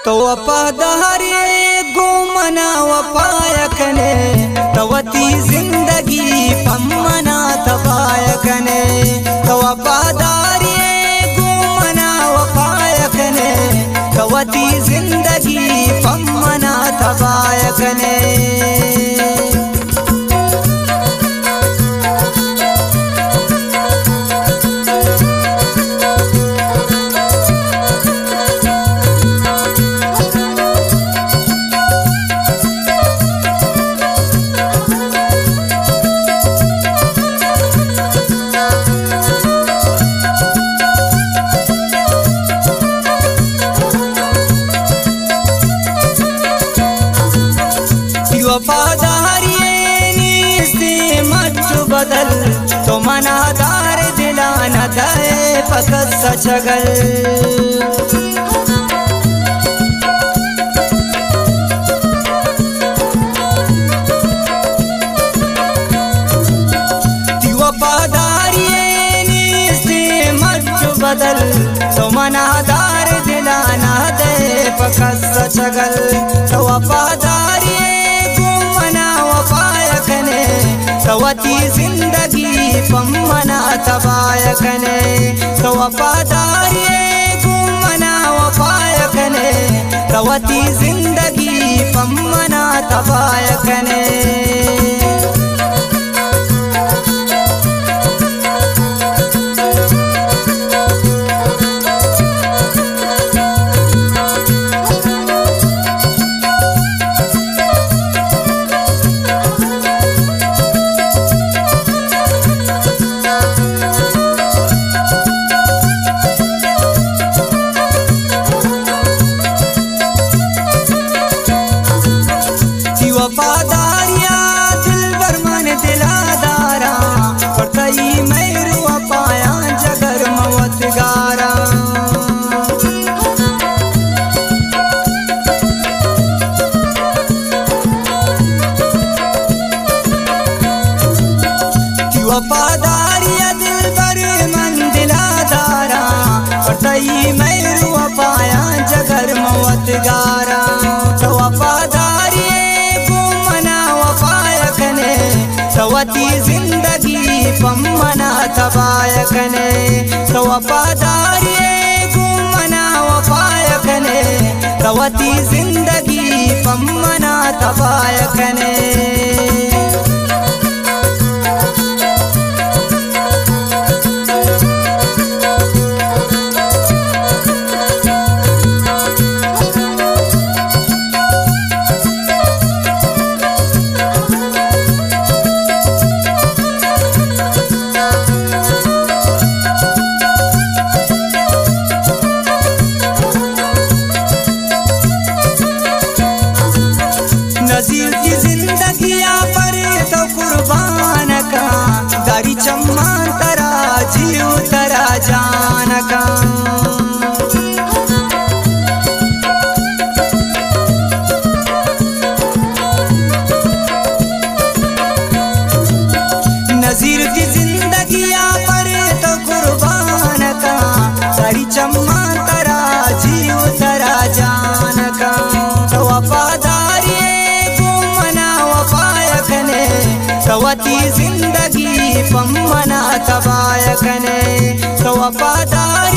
तो वफादारी गुमना वफायकने तवती जिंदगी पम्मना तबायकने तो वफादारी गुमना वफायकने तवती जिंदगी पम्मना तबायकने वफादारी नीस्ती मच्चु बदल तो मनादार दिलाना दे पकत सचगल वफादारी नीस्ती मच्चु बदल तो मनादार दिलाना दे पकत सचगल तो वफादारी तवती जिंदगी पम्मना तबायकने तो वफादारी गुमना वफायकने तवती जिंदगी पम्मना तबायकने वफादारिया दिल बरमन दिलादारा पड़तई मैरू पाया जगर मवत गारा वफादारिया दिल बरमन दिलादारा पड़तई मैरू पाया जगर मवत गारा तो वफादारी तवती जिंदगी पम्मना तबायकने तो वफादारी गुमना वफायकने तवती जिंदगी पम्मना तबायकने नज़ीर की जिंदगिया पर तो कुर्बान का गाड़ी चम्मा तरा जीव तरा जान का नज़ीर की जिंदगिया पर तो कुर्बान का गाड़ी चम्मा तरा जीव तरा जान का तो वफादारी तवती जिंदगी पम्मना तबायकने तो वफादारी